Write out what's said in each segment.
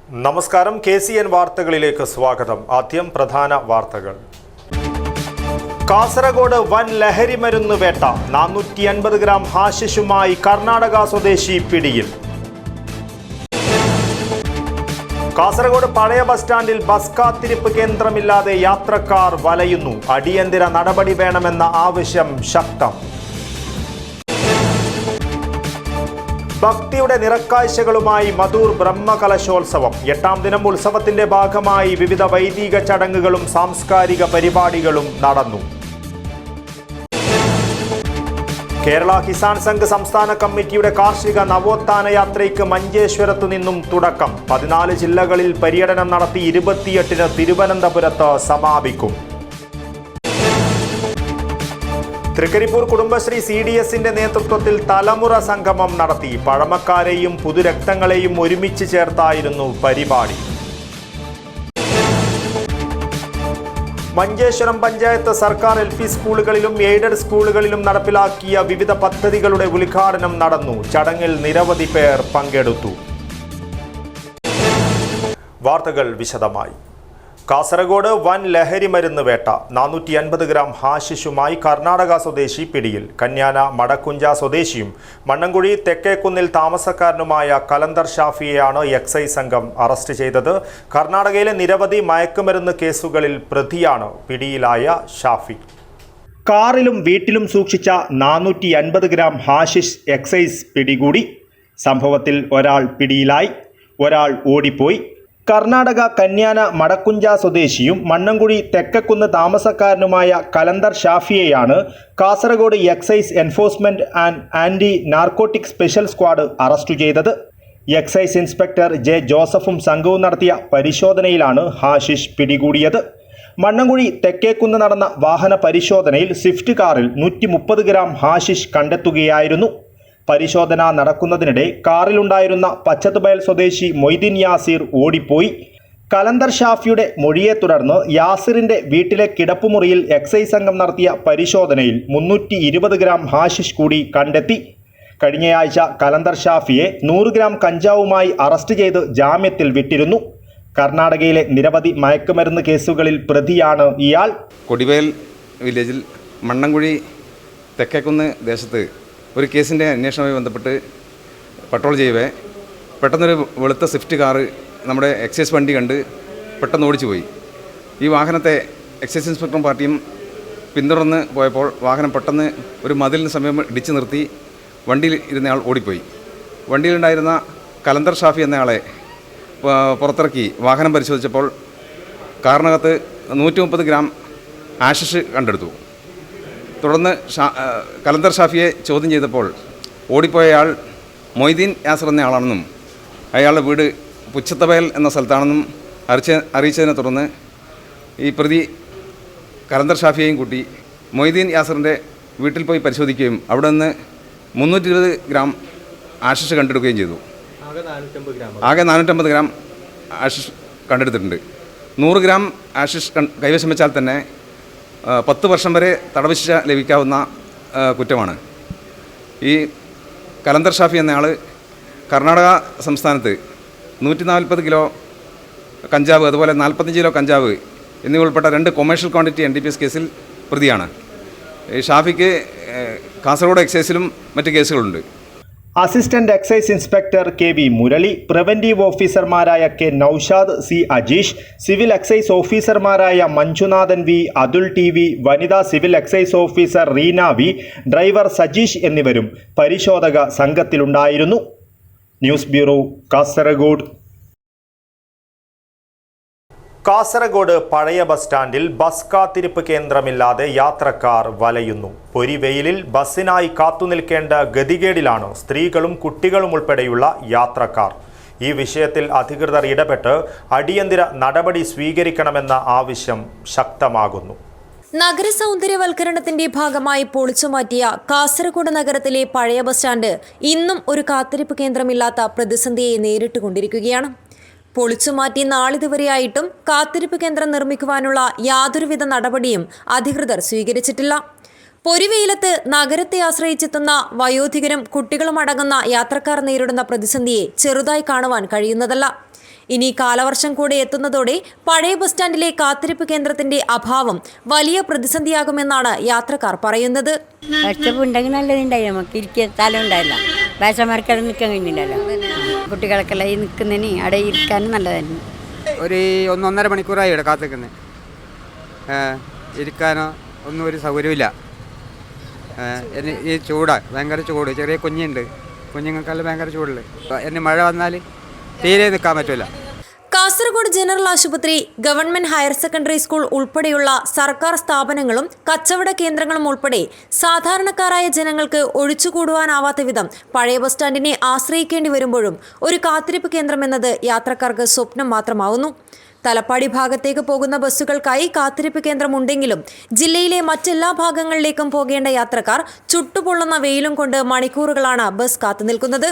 നമസ്കാരം, KCN വാർത്തകളിലേക്ക് സ്വാഗതം. ആദ്യം പ്രധാന വാർത്തകൾ. കാസർഗോഡ് വൻ ലഹരി മരുന്ന് വേട്ട. 450 ഗ്രാം ഹാഷിഷുമായി കർണാടക സ്വദേശി പിടിയിൽ. കാസർഗോഡ് പഴയ ബസ് സ്റ്റാൻഡിൽ ബസ് കാത്തിരിപ്പ് കേന്ദ്രമില്ലാതെ യാത്രക്കാർ വലയുന്നു. അടിയന്തര നടപടി വേണമെന്ന ആവശ്യം ശക്തം. ഭക്തിയുടെ നിറക്കാഴ്ചകളുമായി മധൂർ ബ്രഹ്മകലശോത്സവം. 8ാം ദിനം ഉത്സവത്തിന്റെ ഭാഗമായി വിവിധ വൈദിക ചടങ്ങുകളും സാംസ്കാരിക പരിപാടികളും നടന്നു. കേരള കിസാൻ സംഘ് സംസ്ഥാന കമ്മിറ്റിയുടെ കാർഷിക നവോത്ഥാന യാത്രയ്ക്ക് മഞ്ചേശ്വരത്തു നിന്നും തുടക്കം. 14 ജില്ലകളിൽ പര്യടനം നടത്തി 28-ന് തിരുവനന്തപുരത്ത് സമാപിക്കും. തൃക്കരിപ്പൂർ കുടുംബശ്രീ CDSന്റെ നേതൃത്വത്തിൽ തലമുറ സംഗമം നടത്തി. പഴമക്കാരെയും പുതുരക്തങ്ങളെയും ഒരുമിച്ച് ചേർത്തായിരുന്നു പരിപാടി. മഞ്ചേശ്വരം പഞ്ചായത്ത് സർക്കാർ LP സ്കൂളുകളിലും എയ്ഡഡ് സ്കൂളുകളിലും നടപ്പിലാക്കിയ വിവിധ പദ്ധതികളുടെ ഉദ്ഘാടനം നടന്നു. ചടങ്ങിൽ നിരവധി പേർ പങ്കെടുത്തു. വാർത്തകൾ വിശദമായി. കാസർഗോഡ് വൻ ലഹരി മരുന്ന് വേട്ട. 450 ഗ്രാം ഹാഷിഷുമായി കർണാടക സ്വദേശി പിടിയിൽ. കന്യാന മടക്കുഞ്ച സ്വദേശിയും മണ്ണങ്കുഴി തെക്കേക്കുന്നിൽ താമസക്കാരനുമായ കലന്തർ ഷാഫിയെയാണ് എക്സൈസ് സംഘം അറസ്റ്റ് ചെയ്തത്. കർണാടകയിലെ നിരവധി മയക്കുമരുന്ന് കേസുകളിൽ പ്രതിയാണ് പിടിയിലായ ഷാഫി. കാറിലും വീട്ടിലും സൂക്ഷിച്ച 450 ഗ്രാം ഹാഷിഷ് എക്സൈസ് പിടികൂടി. സംഭവത്തിൽ ഒരാൾ പിടിയിലായി, ഒരാൾ ഓടിപ്പോയി. കർണാടക കന്യാന മടക്കുഞ്ച സ്വദേശിയും മണ്ണങ്കുഴി തെക്കക്കുന്ന് താമസക്കാരനുമായ കലന്തർ ഷാഫിയെയാണ് Kasaragod excise enforcement and anti narcotic special squad arrest ചെയ്തത്. Excise inspector J. ജോസഫും സംഘവും നടത്തിയ പരിശോധനയിലാണ് ഹാഷിഷ് പിടികൂടിയത്. മണ്ണങ്കുഴി തെക്കേക്കുന്ന് നടന്ന വാഹന പരിശോധനയിൽ സ്വിഫ്റ്റ് കാറിൽ 130 ഗ്രാം ഹാഷിഷ് കണ്ടെത്തുകയായിരുന്നു. പരിശോധന നടക്കുന്നതിനിടെ കാറിലുണ്ടായിരുന്ന പച്ചത്തുബയൽ സ്വദേശി മൊയ്തീൻ യാസിർ ഓടിപ്പോയി. കലന്തർ ഷാഫിയുടെ മൊഴിയെ തുടർന്ന് യാസിറിന്റെ വീട്ടിലെ കിടപ്പുമുറിയിൽ എക്സൈസ് സംഘം നടത്തിയ പരിശോധനയിൽ 320 ഗ്രാം ഹാഷിഷ് കൂടി കണ്ടെത്തി. കഴിഞ്ഞയാഴ്ച കലന്തർ ഷാഫിയെ 100 ഗ്രാം കഞ്ചാവുമായി അറസ്റ്റ് ചെയ്ത് ജാമ്യത്തിൽ വിട്ടിരുന്നു. കർണാടകയിലെ നിരവധി മയക്കുമരുന്ന് കേസുകളിൽ പ്രതിയാണ് ഇയാൾ. കൊടിവേൽ വില്ലേജിൽ മണ്ണങ്കുഴി തെക്കേക്കുന്ന് ദേശത്ത് ഒരു കേസിൻ്റെ അന്വേഷണവുമായി ബന്ധപ്പെട്ട് പട്രോൾ ചെയ്യവേ പെട്ടെന്നൊരു വെളുത്ത സ്വിഫ്റ്റ് കാറ് നമ്മുടെ എക്സൈസ് വണ്ടി കണ്ട് പെട്ടെന്ന് ഓടിച്ചു പോയി. ഈ വാഹനത്തെ എക്സൈസ് ഇൻസ്പെക്ടറും പാർട്ടിയും പിന്തുടർന്ന് പോയപ്പോൾ വാഹനം പെട്ടെന്ന് ഒരു മതിലിന് സമീപം ഇടിച്ചു നിർത്തി വണ്ടിയിൽ ഇരുന്നയാൾ ഓടിപ്പോയി. വണ്ടിയിലുണ്ടായിരുന്ന കലന്തർ ഷാഫി എന്നയാളെ പുറത്തിറക്കി വാഹനം പരിശോധിച്ചപ്പോൾ കാറിനകത്ത് 130 ഗ്രാം ആഷിഷ് കണ്ടെടുത്തു. തുടർന്ന് കലന്തർ ഷാഫിയെ ചോദ്യം ചെയ്തപ്പോൾ ഓടിപ്പോയയാൾ മൊയ്തീൻ യാസിർ എന്നയാളാണെന്നും അയാളുടെ വീട് പുച്ചത്തബയൽ എന്ന സ്ഥലത്താണെന്നും അറിയിച്ചതിനെ തുടർന്ന് ഈ പ്രതി കലന്തർ ഷാഫിയെയും കൂട്ടി മൊയ്തീൻ യാസിറിൻ്റെ വീട്ടിൽ പോയി പരിശോധിക്കുകയും അവിടെ നിന്ന് 320 ഗ്രാം ആഷിഷ് കണ്ടെടുക്കുകയും ചെയ്തു. ആകെ 450 ഗ്രാം ആഷിഷ് കണ്ടെടുത്തിട്ടുണ്ട്. 100 ഗ്രാം ആഷിഷ് കൈവശം വെച്ചാൽ തന്നെ 10 വർഷം വരെ തടവ് ശിക്ഷ ലഭിക്കാവുന്ന കുറ്റമാണ്. ഈ കലന്തർ ഷാഫി എന്നയാൾ കർണാടക സംസ്ഥാനത്ത് 140 കിലോ കഞ്ചാവ്, അതുപോലെ 45 കിലോ കഞ്ചാവ് എന്നിവ ഉൾപ്പെട്ട 2 കൊമേഴ്ഷ്യൽ ക്വാണ്ടിറ്റി NDPS കേസിൽ പ്രതിയാണ്. ഈ ഷാഫിക്ക് കാസർഗോഡ് എക്സൈസിലും മറ്റ് കേസുകളുണ്ട്. Assistant excise inspector KV Murali, preventive ഓഫീസർമാരായ K. Noushad, C. Ajeesh, civil excise ഓഫീസർമാരായ മഞ്ജുനാഥൻ V, അതുൽ TV, വനിതാ civil excise officer Reena V, driver Sajeesh എന്നിവരും പരിശോധക സംഘത്തിലുണ്ടായിരുന്നു. News bureau, Kasaragod. കാസർഗോഡ് പഴയ ബസ് സ്റ്റാൻഡിൽ ബസ് കാത്തിരിപ്പ് കേന്ദ്രമില്ലാതെ യാത്രക്കാർ വലയുന്നു. പൊരിവെയിലിൽ ബസ്സിനായി കാത്തുനിൽക്കേണ്ട ഗതികേടിലാണ് സ്ത്രീകളും കുട്ടികളും ഉൾപ്പെടെയുള്ള യാത്രക്കാർ. ഈ വിഷയത്തിൽ അധികൃതർ ഇടപെട്ട് അടിയന്തര നടപടി സ്വീകരിക്കണമെന്ന ആവശ്യം ശക്തമാകുന്നു. നഗരസൗന്ദര്യവൽക്കരണത്തിന്റെ ഭാഗമായി പൊളിച്ചുമാറ്റിയ കാസർഗോഡ് നഗരത്തിലെ പഴയ ബസ് സ്റ്റാൻഡ് ഇന്നും ഒരു കാത്തിരിപ്പ് കേന്ദ്രമില്ലാത്ത പ്രതിസന്ധിയെ നേരിട്ടുകൊണ്ടിരിക്കുകയാണ്. പൊളിച്ചുമാറ്റി നാളിതുവരെയായിട്ടും കാത്തിരിപ്പ് കേന്ദ്രം നിർമ്മിക്കുവാനുള്ള യാതൊരുവിധ നടപടിയും അധികൃതർ സ്വീകരിച്ചിട്ടില്ല. പൊരിവെയിലത്ത് നഗരത്തെ ആശ്രയിച്ചെത്തുന്ന വയോധികരും കുട്ടികളും അടങ്ങുന്ന യാത്രക്കാർ നേരിടുന്ന പ്രതിസന്ധിയെ ചെറുതായി കാണുവാൻ കഴിയുന്നതല്ല. ഇനി കാലവർഷം കൂടെ എത്തുന്നതോടെ പഴയ ബസ് സ്റ്റാൻഡിലെ കാത്തിരിപ്പ് കേന്ദ്രത്തിന്റെ അഭാവം വലിയ പ്രതിസന്ധിയാകുമെന്നാണ് യാത്രക്കാർ പറയുന്നത്. ഉണ്ടെങ്കിൽ നല്ലതുണ്ടായി, നമുക്ക് ഇരിക്കാൻ സ്ഥലം ഉണ്ടായില്ല, ഭാഷമാർക്കത് നിൽക്കാൻ കഴിഞ്ഞില്ലല്ലോ. കുട്ടികൾക്കെല്ലാം ഈ നിൽക്കുന്നതിന് അവിടെ ഇരിക്കാനും നല്ലതായിരുന്നു. ഒരു 1-1.5 മണിക്കൂറായി ഇവിടെ കാത്തിരിക്കുന്നത്. ഇരിക്കാനോ ഒന്നും ഒരു സൗകര്യമില്ല. ഈ ചൂടാണ്, ഭയങ്കര ചൂട്. ചെറിയ കുഞ്ഞുണ്ട്, കുഞ്ഞുങ്ങൾക്കെല്ലാം ഭയങ്കര ചൂടുണ്ട്. ഇനി മഴ വന്നാൽ തീരെ നിൽക്കാൻ പറ്റില്ല. കാസർഗോഡ് ജനറൽ ആശുപത്രി, ഗവൺമെന്റ് ഹയർ സെക്കൻഡറി സ്കൂൾ ഉൾപ്പെടെയുള്ള സർക്കാർ സ്ഥാപനങ്ങളും കച്ചവട കേന്ദ്രങ്ങളും ഉൾപ്പെടെ സാധാരണക്കാരായ ജനങ്ങൾക്ക് ഒഴിച്ചുകൂടുവാനാവാത്ത വിധം പഴയ ബസ് സ്റ്റാൻഡിനെ ആശ്രയിക്കേണ്ടി വരുമ്പോഴും ഒരു കാത്തിരിപ്പ് കേന്ദ്രമെന്നത് യാത്രക്കാർക്ക് സ്വപ്നം മാത്രമാവുന്നു. തലപ്പാടി ഭാഗത്തേക്ക് പോകുന്ന ബസ്സുകൾക്കായി കാത്തിരിപ്പ് കേന്ദ്രമുണ്ടെങ്കിലും ജില്ലയിലെ മറ്റെല്ലാ ഭാഗങ്ങളിലേക്കും പോകേണ്ട യാത്രക്കാർ ചുട്ടുപൊള്ളുന്ന വെയിലും കൊണ്ട് മണിക്കൂറുകളാണ് ബസ് കാത്തുനിൽക്കുന്നത്.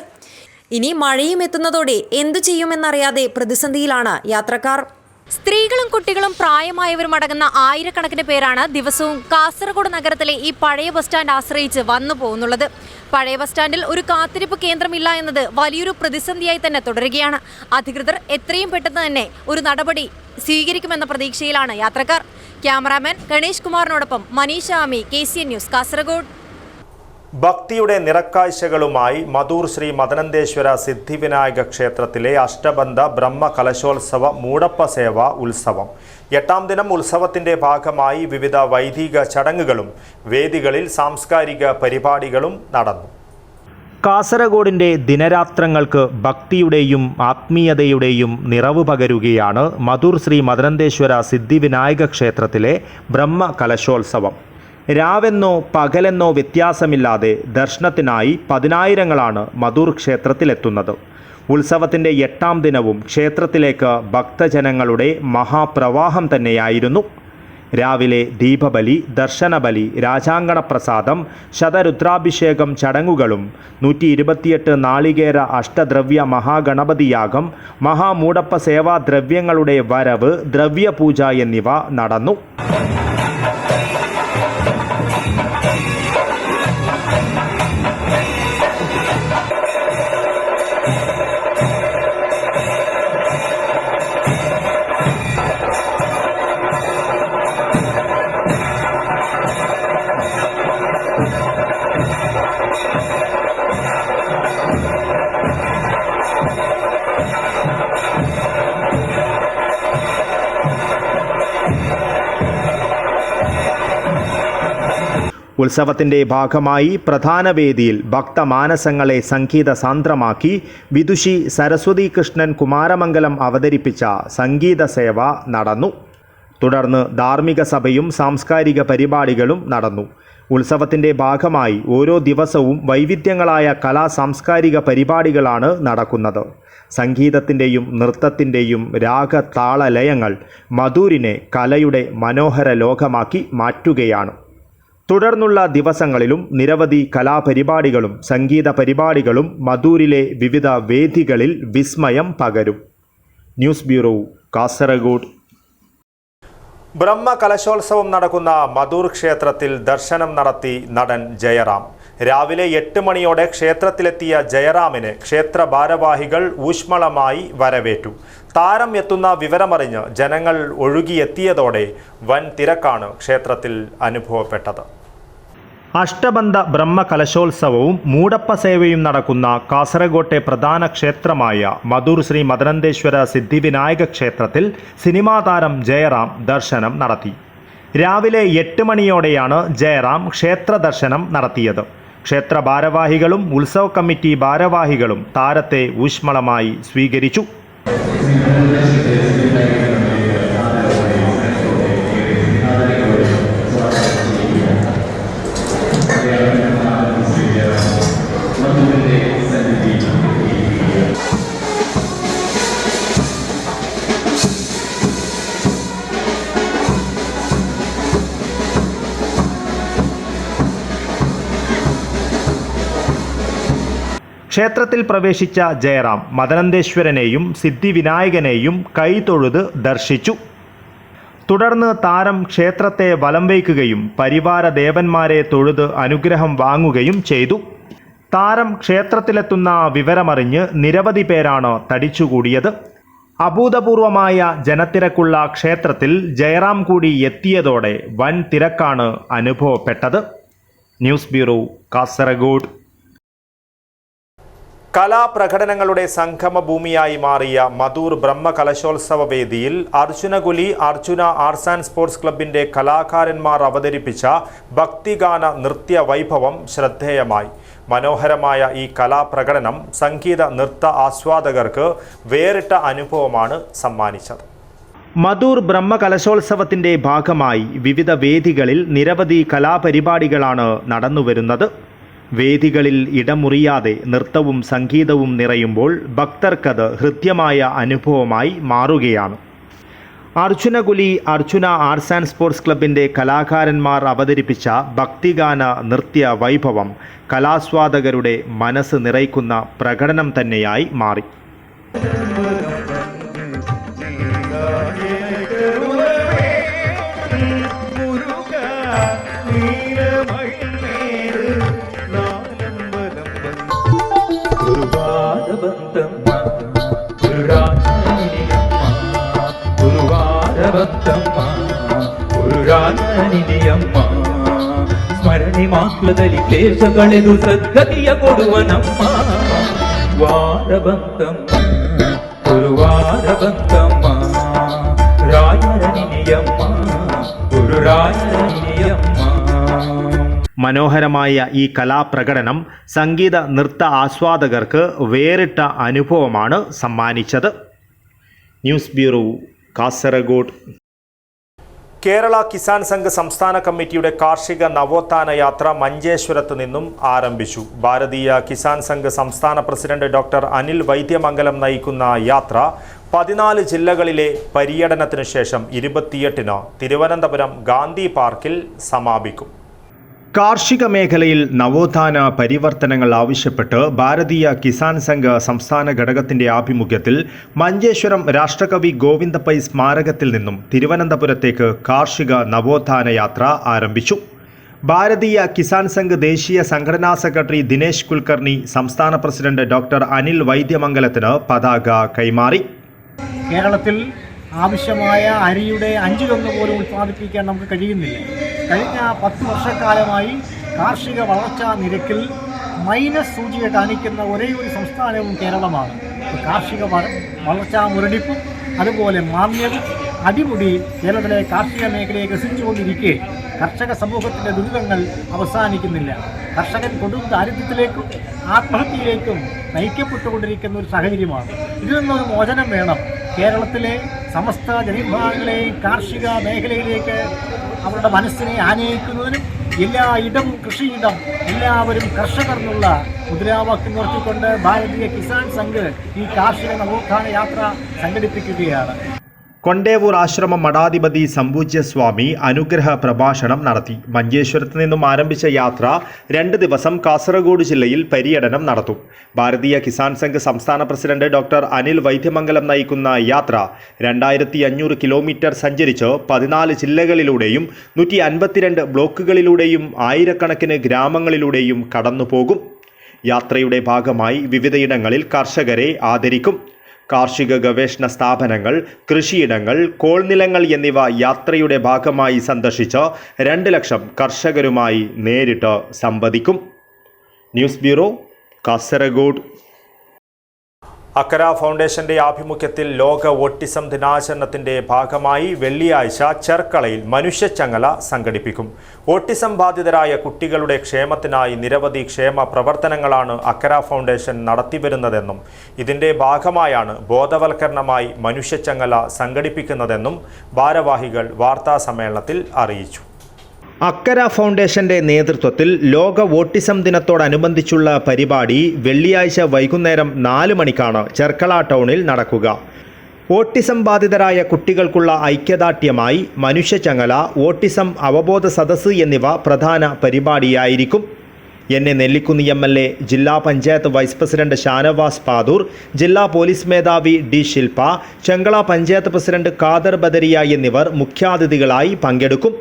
ഇനി മഴയും എത്തുന്നതോടെ എന്തു ചെയ്യുമെന്നറിയാതെ പ്രതിസന്ധിയിലാണ് യാത്രക്കാർ. സ്ത്രീകളും കുട്ടികളും പ്രായമായവരും അടങ്ങുന്ന ആയിരക്കണക്കിന് പേരാണ് ദിവസവും കാസർഗോഡ് നഗരത്തിലെ ഈ പഴയ ബസ് സ്റ്റാൻഡ് ആശ്രയിച്ച് വന്നു പോകുന്നുള്ളത്. പഴയ ബസ് സ്റ്റാൻഡിൽ ഒരു കാത്തിരിപ്പ് കേന്ദ്രമില്ല എന്നത് വലിയൊരു പ്രതിസന്ധിയായി തന്നെ തുടരുകയാണ്. അധികൃതർ എത്രയും പെട്ടെന്ന് തന്നെ ഒരു നടപടി സ്വീകരിക്കുമെന്ന പ്രതീക്ഷയിലാണ് യാത്രക്കാർ. ക്യാമറാമാൻ ഗണേഷ് കുമാറിനോടൊപ്പം മനീഷ ആമി, KCN ന്യൂസ്, കാസർഗോഡ്. ഭക്തിയുടെ നിറക്കാഴ്ചകളുമായി മധൂർ ശ്രീ മദനന്തേശ്വര സിദ്ധിവിനായക ക്ഷേത്രത്തിലെ അഷ്ടബന്ധ ബ്രഹ്മ കലശോത്സവ മൂടപ്പ സേവ ഉത്സവം 8ാം ദിനം ഉത്സവത്തിന്റെ ഭാഗമായി വിവിധ വൈദിക ചടങ്ങുകളും വേദികളിൽ സാംസ്കാരിക പരിപാടികളും നടന്നു. കാസർഗോഡിന്റെ ദിനരാത്രങ്ങൾക്ക് ഭക്തിയുടെയും ആത്മീയതയുടെയും നിറവ് പകരുകയാണ് മധൂർ ശ്രീ മദനന്തേശ്വര സിദ്ധിവിനായക ക്ഷേത്രത്തിലെ ബ്രഹ്മ കലശോത്സവം. രാവെന്നോ പകലെന്നോ വ്യത്യാസമില്ലാതെ ദർശനത്തിനായി പതിനായിരങ്ങളാണ് മധൂർ ക്ഷേത്രത്തിലെത്തുന്നത്. ഉത്സവത്തിൻ്റെ 8ാം ദിനവും ക്ഷേത്രത്തിലേക്ക് ഭക്തജനങ്ങളുടെ മഹാപ്രവാഹം തന്നെയായിരുന്നു. രാവിലെ ദീപബലി, ദർശനബലി, രാജാങ്കണ പ്രസാദം, ശതരുദ്രാഭിഷേകം ചടങ്ങുകളും 128 നാളികേര അഷ്ടദ്രവ്യ മഹാഗണപതിയാഗം, മഹാമൂടപ്പ സേവാ ദ്രവ്യങ്ങളുടെ വരവ്, ദ്രവ്യപൂജ എന്നിവ നടന്നു. ഉത്സവത്തിൻ്റെ ഭാഗമായി പ്രധാന വേദിയിൽ ഭക്തമാനസങ്ങളെ സംഗീത സാന്ദ്രമാക്കി വിദുഷി സരസ്വതി കൃഷ്ണൻ കുമാരമംഗലം അവതരിപ്പിച്ച സംഗീത സേവ നടന്നു. തുടർന്ന് ധാർമ്മിക സഭയും സാംസ്കാരിക പരിപാടികളും നടന്നു. ഉത്സവത്തിൻ്റെ ഭാഗമായി ഓരോ ദിവസവും വൈവിധ്യങ്ങളായ സാംസ്കാരിക പരിപാടികളാണ് നടക്കുന്നത്. സംഗീതത്തിൻ്റെയും നൃത്തത്തിൻ്റെയും രാഗതാളലയങ്ങൾ മധൂരിനെ കലയുടെ മനോഹര ലോകമാക്കി മാറ്റുകയാണ്. തുടർന്നുള്ള ദിവസങ്ങളിലും നിരവധി കലാപരിപാടികളും സംഗീത പരിപാടികളും മധൂരിലെ വിവിധ വേദികളിൽ വിസ്മയം പകരും. News bureau, Kasaragod. ബ്രഹ്മ കലശോത്സവം നടക്കുന്ന മധൂർ ക്ഷേത്രത്തിൽ ദർശനം നടത്തി നടൻ ജയറാം. രാവിലെ 8 മണിയോടെ ക്ഷേത്രത്തിലെത്തിയ ജയറാമിനെ ക്ഷേത്ര ഭാരവാഹികൾ ഊഷ്മളമായി വരവേറ്റു. താരം എത്തുന്ന വിവരമറിഞ്ഞ് ജനങ്ങൾ ഒഴുകിയെത്തിയതോടെ വൻ തിരക്കാണ് ക്ഷേത്രത്തിൽ അനുഭവപ്പെട്ടത്. അഷ്ടബന്ധ ബ്രഹ്മ കലശോത്സവവും മൂടപ്പ സേവയും നടക്കുന്ന കാസർഗോട്ടെ പ്രധാന ക്ഷേത്രമായ മധൂർ ശ്രീ മദനന്തേശ്വര സിദ്ധിവിനായക ക്ഷേത്രത്തിൽ സിനിമാ താരം ജയറാം ദർശനം നടത്തി. രാവിലെ 8 മണിയോടെയാണ് ജയറാം ക്ഷേത്ര ദർശനം നടത്തിയത്. ക്ഷേത്ര ഭാരവാഹികളും ഉത്സവ കമ്മിറ്റി ഭാരവാഹികളും താരത്തെ ഊഷ്മളമായി സ്വീകരിച്ചു. ക്ഷേത്രത്തിൽ പ്രവേശിച്ച ജയറാം മദനന്തേശ്വരനെയും സിദ്ധിവിനായകനെയും കൈതൊഴുത് ദർശിച്ചു. തുടർന്ന് താരം ക്ഷേത്രത്തെ വലം വയ്ക്കുകയും പരിവാര ദേവന്മാരെ തൊഴുത് അനുഗ്രഹം വാങ്ങുകയും ചെയ്തു. താരം ക്ഷേത്രത്തിലെത്തുന്ന വിവരമറിഞ്ഞ് നിരവധി പേരാണ് തടിച്ചുകൂടിയത്. അഭൂതപൂർവമായ ജനത്തിരക്കുള്ള ക്ഷേത്രത്തിൽ ജയറാം കൂടി എത്തിയതോടെ വൻ തിരക്കാണ് അനുഭവപ്പെട്ടത്. News bureau, Kasaragod. കലാപ്രകടനങ്ങളുടെ സംഗമഭൂമിയായി മാറിയ മധൂർ ബ്രഹ്മകലശോത്സവ വേദിയിൽ അർജുനകുലി അർജുന ആർട്സ് ആൻഡ് സ്പോർട്സ് ക്ലബിൻ്റെ കലാകാരന്മാർ അവതരിപ്പിച്ച ഭക്തിഗാന നൃത്യ വൈഭവം ശ്രദ്ധേയമായി. മനോഹരമായ ഈ കലാപ്രകടനം സംഗീത നൃത്ത ആസ്വാദകർക്ക് വേറിട്ട അനുഭവമാണ് സമ്മാനിച്ചത്. മധൂർ ബ്രഹ്മകലശോത്സവത്തിൻ്റെ ഭാഗമായി വിവിധ വേദികളിൽ നിരവധി കലാപരിപാടികളാണ് നടന്നുവരുന്നത്. വേദികളിൽ ഇടമുറിയാതെ നൃത്തവും സംഗീതവും നിറയുമ്പോൾ ഭക്തർക്കത് ഹൃദ്യമായ അനുഭവമായി മാറുകയാണ്. അർജുനകുലി അർജുന ആർട്സ് ആൻഡ് സ്പോർട്സ് ക്ലബിൻ്റെ കലാകാരന്മാർ അവതരിപ്പിച്ച ഭക്തിഗാന നൃത്യ വൈഭവം കലാസ്വാദകരുടെ മനസ്സ് നിറയ്ക്കുന്ന പ്രകടനം തന്നെയായി മാറി. ಸ್ಮರಣೆ ಮಾಕ್ಲದಲ್ಲಿ ಕ್ಲೇಶಗಳೆದು ಸದ್ಗತಿಯ ಕೊಡುವನಮ್ಮ. ವಾರ ಬಂತಮ್ಮ ಗುರುವಾರ ಬಂತಮ್ಮ, ರಾಯರ ನಿನಿಯಮ್ಮ ഗുരുരായര നിനിയമ്മ. മനോഹരമായ ഈ കലാപ്രകടനം സംഗീത നൃത്ത ആസ്വാദകർക്ക് വേറിട്ട അനുഭവമാണ് സമ്മാനിച്ചത്. News bureau, Kasaragod. കേരള കിസാൻ സംഘ് സംസ്ഥാന കമ്മിറ്റിയുടെ കാർഷിക നവോത്ഥാന യാത്ര മഞ്ചേശ്വരത്ത് നിന്നും ആരംഭിച്ചു. ഭാരതീയ കിസാൻ സംഘ് സംസ്ഥാന പ്രസിഡന്റ് ഡോക്ടർ അനിൽ വൈദ്യമംഗലം നയിക്കുന്ന യാത്ര 14 ജില്ലകളിലെ പര്യടനത്തിനു ശേഷം 28-ന് തിരുവനന്തപുരം ഗാന്ധി പാർക്കിൽ സമാപിക്കും. കാർഷിക മേഖലയിൽ നവോത്ഥാന പരിവർത്തനങ്ങൾ ആവശ്യപ്പെട്ട് ഭാരതീയ കിസാൻ സംഘ് സംസ്ഥാന ഘടകത്തിൻ്റെ ആഭിമുഖ്യത്തിൽ മഞ്ചേശ്വരം രാഷ്ട്രകവി ഗോവിന്ദപ്പൈ സ്മാരകത്തിൽ നിന്നും തിരുവനന്തപുരത്തേക്ക് കാർഷിക നവോത്ഥാന യാത്ര ആരംഭിച്ചു. ഭാരതീയ കിസാൻ സംഘ് ദേശീയ സംഘടനാ സെക്രട്ടറി ദിനേശ് കുൽക്കർണി സംസ്ഥാന പ്രസിഡന്റ് ഡോക്ടർ അനിൽ വൈദ്യമംഗലത്തിന് പതാക കൈമാറി. കേരളത്തിൽ ആവശ്യമായ അരിയുടെ 1/5 പോലും ഉൽപ്പാദിപ്പിക്കാൻ നമുക്ക് കഴിയുന്നില്ല. കഴിഞ്ഞ 10 വർഷക്കാലമായി കാർഷിക വളർച്ചാ നിരക്കിൽ മൈനസ് സൂചിക കാണിക്കുന്ന ഒരേ ഒരു സംസ്ഥാനവും കേരളമാണ്. കാർഷിക വളർച്ചാ മുരടിപ്പും അതുപോലെ മാന്ദ്യവും അടിമുടി കേരളത്തിലെ കാർഷിക മേഖലയെ ഗ്രസിച്ചുകൊണ്ടിരിക്കെ കർഷക സമൂഹത്തിൻ്റെ ദുരിതങ്ങൾ അവസാനിക്കുന്നില്ല. കർഷകൻ കൊടും ദാരിദ്ര്യത്തിലേക്കും ആത്മഹത്യയിലേക്കും നയിക്കപ്പെട്ടുകൊണ്ടിരിക്കുന്ന ഒരു സാഹചര്യമാണ്. ഇതിൽ നിന്നൊരു മോചനം വേണം. കേരളത്തിലെ സമസ്ത ജനവിഭാഗങ്ങളെയും കാർഷിക മേഖലയിലേക്ക് അവരുടെ മനസ്സിനെ ആനയിക്കുന്നതിനും എല്ലായിടം കൃഷിയിടം എല്ലാവരും കർഷകർ എന്നുള്ള മുദ്രാവാക്യം ഉയർത്തിക്കൊണ്ട് ഭാരതീയ കിസാൻ സംഘ് ഈ കാർഷിക നവോത്ഥാന യാത്ര സംഘടിപ്പിക്കുകയാണ്. കൊണ്ടേവൂർ ആശ്രമം മഠാധിപതി സംപൂജ്യസ്വാമി അനുഗ്രഹ പ്രഭാഷണം നടത്തി. മഞ്ചേശ്വരത്ത് നിന്നും ആരംഭിച്ച യാത്ര 2 ദിവസം കാസർഗോഡ് ജില്ലയിൽ പര്യടനം നടത്തും. ഭാരതീയ കിസാൻ സംഘ് സംസ്ഥാന പ്രസിഡന്റ് ഡോക്ടർ അനിൽ വൈദ്യമംഗലം നയിക്കുന്ന യാത്ര 2500 കിലോമീറ്റർ സഞ്ചരിച്ച് 14 ജില്ലകളിലൂടെയും 152 ബ്ലോക്കുകളിലൂടെയും ആയിരക്കണക്കിന് ഗ്രാമങ്ങളിലൂടെയും കടന്നുപോകും. യാത്രയുടെ ഭാഗമായി വിവിധയിടങ്ങളിൽ കർഷകരെ ആദരിക്കും. കാർഷിക ഗവേഷണ സ്ഥാപനങ്ങൾ, കൃഷിയിടങ്ങൾ, കോൾനിലങ്ങൾ എന്നിവ യാത്രയുടെ ഭാഗമായി സന്ദർശിച്ച് 2 ലക്ഷം കർഷകരുമായി നേരിട്ട് സംവദിക്കും. News bureau, Kasaragod. അക്കര ഫൗണ്ടേഷന്റെ ആഭിമുഖ്യത്തിൽ ലോക ഓട്ടിസം ദിനാചരണത്തിന്റെ ഭാഗമായി വെള്ളിയാഴ്ച ചെർക്കളയിൽ മനുഷ്യച്ചങ്ങല സംഘടിപ്പിക്കും. ഓട്ടിസം ബാധിതരായ കുട്ടികളുടെ ക്ഷേമത്തിനായി നിരവധി ക്ഷേമ പ്രവർത്തനങ്ങളാണ് അക്കര ഫൗണ്ടേഷൻ നടത്തിവരുന്നതെന്നും ഇതിന്റെ ഭാഗമായാണ് ബോധവൽക്കരണമായി മനുഷ്യച്ചങ്ങല സംഘടിപ്പിക്കുന്നതെന്നും ഭാരവാഹികൾ വാർത്താസമ്മേളനത്തിൽ അറിയിച്ചു. അക്കര ഫൗണ്ടേഷന്റെ നേതൃത്വത്തിൽ ലോക ഓട്ടിസം ദിനത്തോടനുബന്ധിച്ചുള്ള പരിപാടി വെള്ളിയാഴ്ച വൈകുന്നേരം 4 മണിക്കാണ് ചെർക്കള ടൗണിൽ നടക്കുക. ഓട്ടിസം ബാധിതരായ കുട്ടികൾക്കുള്ള ഐക്യദാർഢ്യമായി മനുഷ്യച്ചങ്ങല, ഓട്ടിസം അവബോധ സദസ്സ് എന്നിവ പ്രധാന പരിപാടിയായിരിക്കും. എന്നെ നെല്ലിക്കുന്ന് MLA, ജില്ലാ പഞ്ചായത്ത് വൈസ് പ്രസിഡന്റ് ഷാനവാസ് പാദൂർ, ജില്ലാ പോലീസ് മേധാവി D. ശിൽപ, ചെങ്കള പഞ്ചായത്ത് പ്രസിഡന്റ് ഖാദർ ബദരിയ എന്നിവർ മുഖ്യാതിഥികളായി പങ്കെടുക്കും.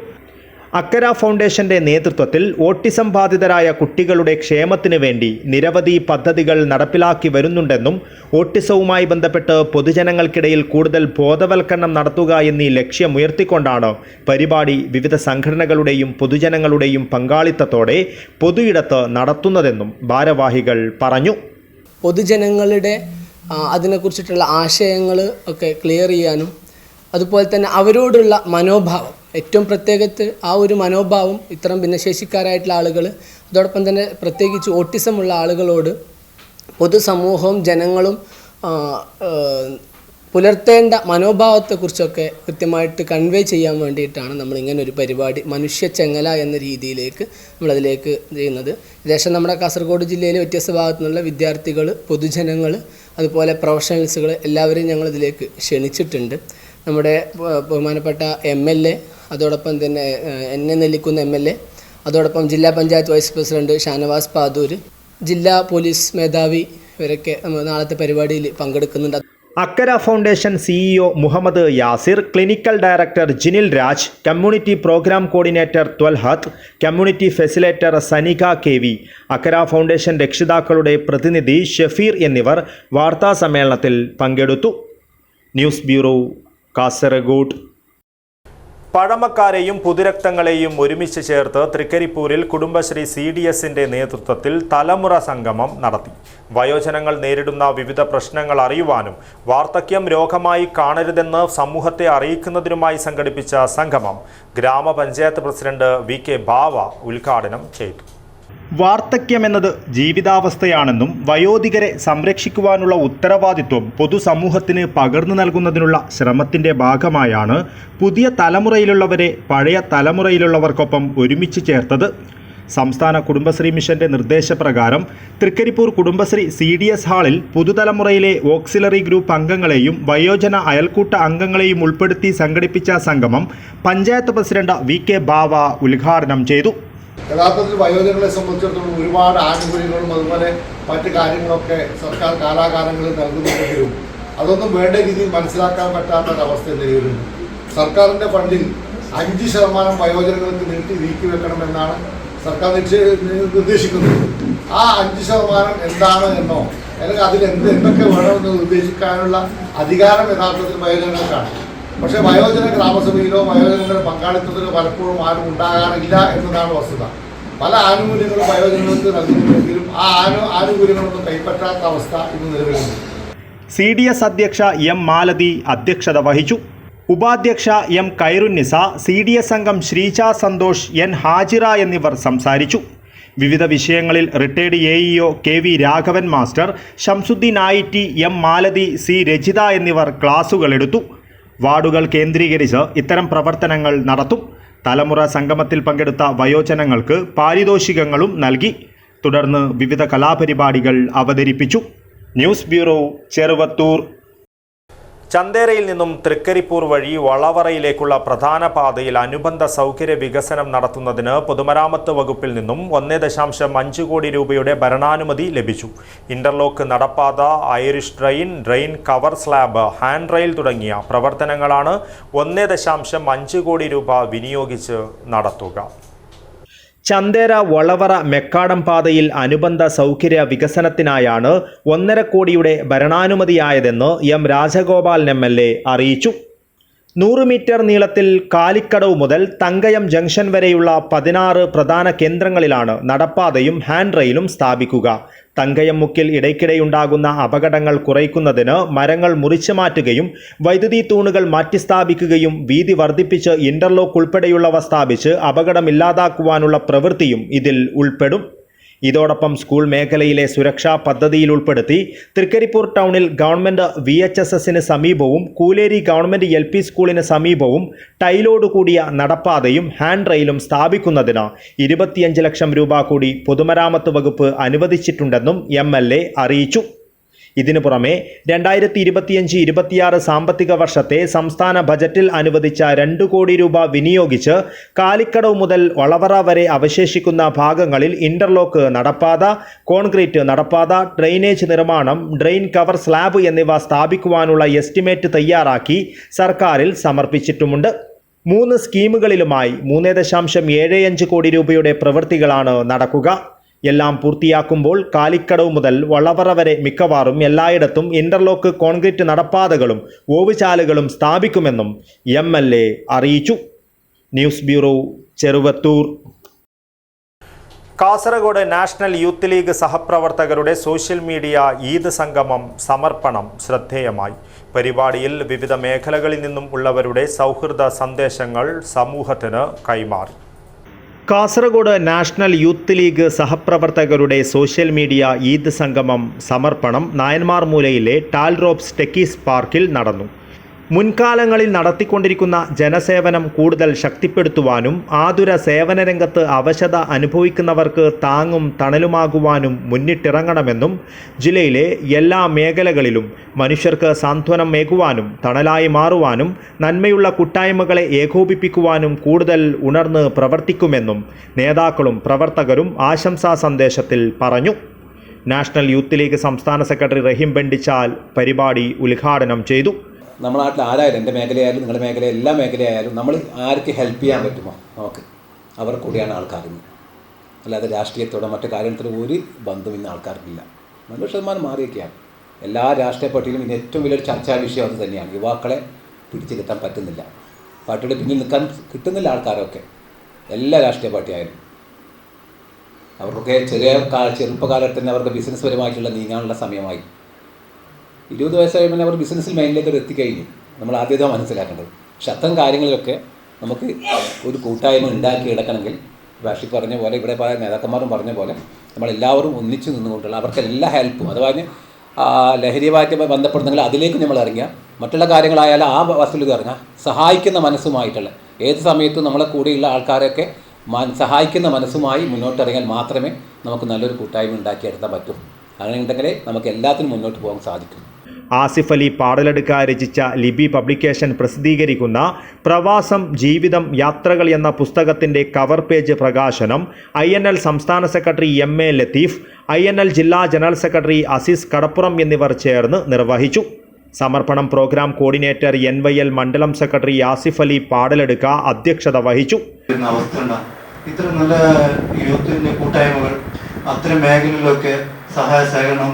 അക്കര ഫൗണ്ടേഷന്റെ നേതൃത്വത്തിൽ ഓട്ടിസം ബാധിതരായ കുട്ടികളുടെ ക്ഷേമത്തിന് വേണ്ടി നിരവധി പദ്ധതികൾ നടപ്പിലാക്കി വരുന്നുണ്ടെന്നും ഓട്ടിസവുമായി ബന്ധപ്പെട്ട് പൊതുജനങ്ങൾക്കിടയിൽ കൂടുതൽ ബോധവൽക്കരണം നടത്തുക എന്നീ ലക്ഷ്യമുയർത്തിക്കൊണ്ടാണ് പരിപാടി വിവിധ സംഘടനകളുടെയും പൊതുജനങ്ങളുടെയും പങ്കാളിത്തത്തോടെ പൊതുയിടത്ത് നടത്തുന്നതെന്നും ഭാരവാഹികൾ പറഞ്ഞു. പൊതുജനങ്ങളുടെ അതിനെക്കുറിച്ചിട്ടുള്ള ആശയങ്ങൾ ഒക്കെ ക്ലിയർ ചെയ്യാനും അതുപോലെ തന്നെ അവരോടുള്ള മനോഭാവം, ഏറ്റവും പ്രത്യേകത്ത് ആ ഒരു മനോഭാവം ഇത്തരം ഭിന്നശേഷിക്കാരായിട്ടുള്ള ആളുകൾ, അതോടൊപ്പം തന്നെ പ്രത്യേകിച്ച് ഓട്ടിസമുള്ള ആളുകളോട് പൊതുസമൂഹവും ജനങ്ങളും പുലർത്തേണ്ട മനോഭാവത്തെക്കുറിച്ചൊക്കെ കൃത്യമായിട്ട് കൺവേ ചെയ്യാൻ വേണ്ടിയിട്ടാണ് നമ്മളിങ്ങനെ ഒരു പരിപാടി മനുഷ്യ ചെങ്ങല എന്ന രീതിയിലേക്ക് നമ്മളതിലേക്ക് ചെയ്യുന്നത്. ഏകദേശം നമ്മുടെ കാസർഗോഡ് ജില്ലയിലെ വ്യത്യസ്ത ഭാഗത്തു നിന്നുള്ള വിദ്യാർത്ഥികൾ, പൊതുജനങ്ങൾ, അതുപോലെ പ്രൊഫഷണൽസുകൾ എല്ലാവരെയും ഞങ്ങളിതിലേക്ക് ക്ഷണിച്ചിട്ടുണ്ട്. നമ്മുടെ ബഹുമാനപ്പെട്ട MLA, അതോടൊപ്പം തന്നെ എന്നെ നെല്ലിക്കുന്ന MLA, അതോടൊപ്പം ജില്ലാ പഞ്ചായത്ത് വൈസ് പ്രസിഡന്റ് ഷാനവാസ് പാദൂർ, ജില്ലാ പോലീസ് മേധാവി ഇവരൊക്കെ നാളത്തെ പരിപാടിയിൽ പങ്കെടുക്കുന്നുണ്ട്. Akkara foundation CEO Muhammad Yasir, clinical director Jinil Raj, community programme coordinator Thwalhath, community facilitator Sanika KV, Akkara foundation രക്ഷിതാക്കളുടെ പ്രതിനിധി ഷഫീർ എന്നിവർ വാർത്താസമ്മേളനത്തിൽ പങ്കെടുത്തു. News bureau, Kasaragod. പഴമക്കാരെയും പുതുരക്തങ്ങളെയും ഒരുമിച്ച് ചേർത്ത് തൃക്കരിപ്പൂരിൽ കുടുംബശ്രീ CDSന്റെ നേതൃത്വത്തിൽ തലമുറ സംഗമം നടത്തി. വയോജനങ്ങൾ നേരിടുന്ന വിവിധ പ്രശ്നങ്ങൾ അറിയുവാനും വാർദ്ധക്യം രോഗമായി കാണരുതെന്ന് സമൂഹത്തെ അറിയിക്കുന്നതിനുമായി സംഘടിപ്പിച്ച സംഗമം ഗ്രാമപഞ്ചായത്ത് പ്രസിഡന്റ് VK ബാവ ഉദ്ഘാടനം ചെയ്തു. വാർദ്ധക്യമെന്നത് ജീവിതാവസ്ഥയാണെന്നും വയോധികരെ സംരക്ഷിക്കുവാനുള്ള ഉത്തരവാദിത്വം പൊതുസമൂഹത്തിന് പകർന്നു നൽകുന്നതിനുള്ള ശ്രമത്തിൻ്റെ ഭാഗമായാണ് പുതിയ തലമുറയിലുള്ളവരെ പഴയ തലമുറയിലുള്ളവർക്കൊപ്പം ഒരുമിച്ച് ചേർത്തത്. സംസ്ഥാന കുടുംബശ്രീ മിഷന്റെ നിർദ്ദേശപ്രകാരം തൃക്കരിപ്പൂർ കുടുംബശ്രീ CDS ഹാളിൽ പുതുതലമുറയിലെ ഓക്സിലറി ഗ്രൂപ്പ് അംഗങ്ങളെയും വയോജന അയൽക്കൂട്ട അംഗങ്ങളെയും ഉൾപ്പെടുത്തി സംഘടിപ്പിച്ച സംഗമം പഞ്ചായത്ത് പ്രസിഡന്റ് VK ബാവ ഉദ്ഘാടനം ചെയ്തു. യഥാർത്ഥത്തിൽ വയോജനങ്ങളെ സംബന്ധിച്ചിടത്തോളം ഒരുപാട് ആനുകൂല്യങ്ങളും അതുപോലെ മറ്റ് കാര്യങ്ങളൊക്കെ സർക്കാർ കാലാകാലങ്ങളിൽ നൽകുന്നുണ്ടെങ്കിലും അതൊന്നും വേണ്ട രീതിയിൽ മനസ്സിലാക്കാൻ പറ്റാത്തൊരവസ്ഥ നിലവിലുണ്ട്. സർക്കാരിൻ്റെ ഫണ്ടിൽ 5% വയോജനങ്ങൾക്ക് നീക്കി വെക്കണമെന്നാണ് സർക്കാർ നിർദ്ദേശിക്കുന്നത്. ആ 5% എന്താണ് എന്നോ അല്ലെങ്കിൽ അതിൽ എന്തൊക്കെ വേണമെന്ന് നിർദ്ദേശിക്കാനുള്ള അധികാരം യഥാർത്ഥത്തിൽ വയോജനങ്ങൾക്കാണ്. പക്ഷേ വയോജന ഗ്രാമസഭയിലോ വയോജനങ്ങളുടെ പങ്കാളിത്തത്തിലോ പലപ്പോഴും ആരും ഉണ്ടാകാറില്ല എന്നതാണ് വസ്തുത. പല ആനുകൂല്യങ്ങളും വയോജനങ്ങൾക്ക് നൽകുന്നുണ്ടെങ്കിലും ആ ആനുകൂല്യങ്ങളൊന്നും കൈപ്പറ്റാത്ത അവസ്ഥ ഇന്ന് നിലവിലുണ്ട്. CDS അധ്യക്ഷ M മാലതി അധ്യക്ഷത വഹിച്ചു. ഉപാധ്യക്ഷ M കൈറുന്നിസ, CDS അംഗം ശ്രീജ സന്തോഷ്, N ഹാജിറ എന്നിവർ സംസാരിച്ചു. വിവിധ വിഷയങ്ങളിൽ retired AEO KV Raghavan master, Shamsuddin IT, M Malathi, C Rajitha എന്നിവർ ക്ലാസുകളെടുത്തു. വാർഡുകൾ കേന്ദ്രീകരിച്ച് ഇത്തരം പ്രവർത്തനങ്ങൾ നടത്തും. തലമുറ സംഗമത്തിൽ പങ്കെടുത്ത വയോജനങ്ങൾക്ക് പാരിതോഷികങ്ങളും നൽകി. തുടർന്ന് വിവിധ കലാപരിപാടികൾ അവതരിപ്പിച്ചു. News bureau, Cheruvathur. ചന്തേരയിൽ നിന്നും തൃക്കരിപ്പൂർ വഴി വളവറയിലേക്കുള്ള പ്രധാന പാതയിൽ അനുബന്ധ സൗകര്യ വികസനം നടത്തുന്നതിന് പൊതുമരാമത്ത് വകുപ്പിൽ നിന്നും 1.5 കോടി രൂപയുടെ ഭരണാനുമതി ലഭിച്ചു. ഇന്റർലോക്ക് നടപ്പാത, Irish drain cover slab, hand rail തുടങ്ങിയ പ്രവർത്തനങ്ങളാണ് 1.5 കോടി രൂപ വിനിയോഗിച്ച് നടത്തുക. ചന്തേര വളവറ മെക്കാടം പാതയിൽ അനുബന്ധ സൗകര്യ വികസനത്തിനായാണ് 1.5 കോടിയുടെ ഭരണാനുമതിയായതെന്ന് M രാജഗോപാലൻ MLA അറിയിച്ചു. 100 മീറ്റർ നീളത്തിൽ കാലിക്കടവ് മുതൽ തങ്കയം ജംഗ്ഷൻ വരെയുള്ള 16 പ്രധാന കേന്ദ്രങ്ങളിലാണ് നടപ്പാതയും ഹാൻഡ് റെയിലും സ്ഥാപിക്കുക. തങ്കയം മുക്കിൽ ഇടയ്ക്കിടെയുണ്ടാകുന്ന അപകടങ്ങൾ കുറയ്ക്കുന്നതിന് മരങ്ങൾ മുറിച്ചു മാറ്റുകയും വൈദ്യുതി തൂണുകൾ മാറ്റി സ്ഥാപിക്കുകയും വീതി വർദ്ധിപ്പിച്ച് ഇന്റർലോക്ക് ഉൾപ്പെടെയുള്ളവ സ്ഥാപിച്ച് അപകടമില്ലാതാക്കുവാനുള്ള പ്രവൃത്തിയും ഇതിൽ ഉൾപ്പെടും. ഇതോടൊപ്പം സ്കൂൾ മേഖലയിലെ സുരക്ഷാ പദ്ധതിയിൽ ഉൾപ്പെടുത്തി തൃക്കരിപ്പൂർ ടൗണിൽ ഗവൺമെൻറ് VHSSന് സമീപവും കൂലേരി ഗവൺമെൻറ് LP സ്കൂളിന് സമീപവും ടൈലോട് കൂടിയ നടപ്പാതയും ഹാൻഡ് റെയിലും സ്ഥാപിക്കുന്നതിന് 25 ലക്ഷം രൂപ കൂടി പൊതുമരാമത്ത് വകുപ്പ് അനുവദിച്ചിട്ടുണ്ടെന്നും MLA അറിയിച്ചു. ഇതിനു പുറമെ 2025-26 സാമ്പത്തിക വർഷത്തെ സംസ്ഥാന ബജറ്റിൽ അനുവദിച്ച 2 കോടി രൂപ വിനിയോഗിച്ച് കാലിക്കടവ് മുതൽ വളവറ വരെ അവശേഷിക്കുന്ന ഭാഗങ്ങളിൽ ഇന്റർലോക്ക് നടപ്പാത, കോൺക്രീറ്റ് നടപ്പാത, ഡ്രെയിനേജ് നിർമ്മാണം, ഡ്രെയിൻ കവർ സ്ലാബ് എന്നിവ സ്ഥാപിക്കുവാനുള്ള എസ്റ്റിമേറ്റ് തയ്യാറാക്കി സർക്കാരിൽ സമർപ്പിച്ചിട്ടുമുണ്ട്. 3 സ്കീമുകളിലുമായി 3.75 കോടി രൂപയുടെ പ്രവൃത്തികളാണ് നടക്കുക. എല്ലാം പൂർത്തിയാക്കുമ്പോൾ കാലിക്കടവ് മുതൽ വളവറ വരെ മിക്കവാറും എല്ലായിടത്തും ഇന്റർലോക്ക് കോൺക്രീറ്റ് നടപ്പാതകളും ഓവുചാലുകളും സ്ഥാപിക്കുമെന്നും MLA അറിയിച്ചു. News bureau, Cheruvathur. Kasaragod national youth league സഹപ്രവർത്തകരുടെ സോഷ്യൽ മീഡിയ ഈദ് സംഗമം സമർപ്പണം ശ്രദ്ധേയമായി. പരിപാടിയിൽ വിവിധ മേഖലകളിൽ നിന്നും ഉള്ളവരുടെ സൗഹൃദ സന്ദേശങ്ങൾ സമൂഹത്തിന് കൈമാറി. കാസർഗോഡ് നാഷണൽ യൂത്ത് ലീഗ് സഹപ്രവർത്തകരുടെ സോഷ്യൽ മീഡിയ ഈദ് സംഗമം സമർപ്പണം നായന്മാർ മൂലയിലെ ടാൽറോപ്സ് ടെക്കീസ് പാർക്കിൽ നടന്നു. മുൻകാലങ്ങളിൽ നടത്തിക്കൊണ്ടിരിക്കുന്ന ജനസേവനം കൂടുതൽ ശക്തിപ്പെടുത്തുവാനും ആതുര സേവന രംഗത്ത് അവശത അനുഭവിക്കുന്നവർക്ക് താങ്ങും തണലുമാകുവാനും മുന്നിട്ടിറങ്ങണമെന്നും ജില്ലയിലെ എല്ലാ മേഖലകളിലും മനുഷ്യർക്ക് സാന്ത്വനമേകുവാനും തണലായി മാറുവാനും നന്മയുള്ള കൂട്ടായ്മകളെ ഏകോപിപ്പിക്കുവാനും കൂടുതൽ ഉണർന്ന് പ്രവർത്തിക്കുമെന്നും നേതാക്കളും പ്രവർത്തകരും ആശംസാ സന്ദേശത്തിൽ പറഞ്ഞു. നാഷണൽ യൂത്ത് ലീഗ് സംസ്ഥാന സെക്രട്ടറി റഹീം ബെണ്ടിച്ചാൽ പരിപാടി ഉദ്ഘാടനം ചെയ്തു. നമ്മുടെ നാട്ടിൽ ആരായാലും, എൻ്റെ മേഖലയായാലും നിങ്ങളുടെ മേഖല എല്ലാ മേഖലയായാലും നമ്മൾ ആർക്ക് ഹെൽപ്പ് ചെയ്യാൻ പറ്റുമോ നമുക്ക് അവർ കൂടിയാണ് ആൾക്കാരിന്ന്. അല്ലാതെ രാഷ്ട്രീയത്തോടെ മറ്റു കാര്യത്തിലും ഒരു ബന്ധം ഇന്ന് ആൾക്കാർക്കില്ല. 90% മാറിയൊക്കെയാണ്. എല്ലാ രാഷ്ട്രീയ പാർട്ടിയിലും ഇന്ന് ഏറ്റവും വലിയൊരു ചർച്ചാ വിഷയം അത് തന്നെയാണ്. യുവാക്കളെ പിടിച്ചു കിട്ടാൻ പറ്റുന്നില്ല, പാർട്ടിയുടെ പിന്നിൽ നിൽക്കാൻ കിട്ടുന്നില്ല ആൾക്കാരൊക്കെ. എല്ലാ രാഷ്ട്രീയ പാർട്ടിയായാലും അവർക്കൊക്കെ ചെറുപ്പകാലത്ത് തന്നെ അവർക്ക് ബിസിനസ് പരമായിട്ടുള്ള നീങ്ങാനുള്ള സമയമായി. 20 വയസ്സായി പിന്നെ അവർ ബിസിനസ്സിൽ മൈൻഡിലേക്ക് എത്തിക്കഴിഞ്ഞു. നമ്മൾ ആദ്യമായി മനസ്സിലാക്കേണ്ടത്. പക്ഷെ അത്തരം കാര്യങ്ങളിലൊക്കെ നമുക്ക് ഒരു കൂട്ടായ്മ ഉണ്ടാക്കിയെടുക്കണമെങ്കിൽ ഭാഷി പറഞ്ഞ പോലെ, ഇവിടെ പല നേതാക്കന്മാരും പറഞ്ഞ പോലെ നമ്മളെല്ലാവരും ഒന്നിച്ചു നിന്നുകൊണ്ടുള്ള അവർക്ക് എല്ലാ ഹെൽപ്പും, അഥവാ ലഹരിയുമായിട്ട് ബന്ധപ്പെടുന്നെങ്കിൽ അതിലേക്ക് നമ്മൾ ഇറങ്ങിയാൽ, മറ്റുള്ള കാര്യങ്ങളായാലും ആ വസ്തുവിൽ ഇറങ്ങാം, സഹായിക്കുന്ന മനസ്സുമായിട്ടുള്ള ഏത് സമയത്തും നമ്മളെ കൂടെയുള്ള ആൾക്കാരെയൊക്കെ സഹായിക്കുന്ന മനസ്സുമായി മുന്നോട്ടിറങ്ങിയാൽ മാത്രമേ നമുക്ക് നല്ലൊരു കൂട്ടായ്മ ഉണ്ടാക്കിയെടുക്കാൻ പറ്റൂ. അങ്ങനെ ഉണ്ടെങ്കിലേ നമുക്ക് എല്ലാത്തിനും മുന്നോട്ട് പോകാൻ സാധിക്കും. ആസിഫ് അലി പാടലെടുക്ക രചിച്ച ലിബി പബ്ലിക്കേഷൻ പ്രസിദ്ധീകരിക്കുന്ന പ്രവാസം ജീവിതം യാത്രകൾ എന്ന പുസ്തകത്തിൻ്റെ കവർ പേജ് പ്രകാശനം INL സംസ്ഥാന സെക്രട്ടറി MA ലത്തീഫ്, INL ജില്ലാ ജനറൽ സെക്രട്ടറി അസീസ് കടപ്പുറം എന്നിവർ ചേർന്ന് നിർവഹിച്ചു. സമർപ്പണം പ്രോഗ്രാം കോർഡിനേറ്റർ NYL മണ്ഡലം സെക്രട്ടറി ആസിഫ് അലി പാടലെടുക്ക അധ്യക്ഷത വഹിച്ചു. ഇത്ര നല്ല യൂത്തിൻ്റെ കൂട്ടായ്മകൾ അത്തരം മേഖലകളിലൊക്കെ സഹായ സഹകരണം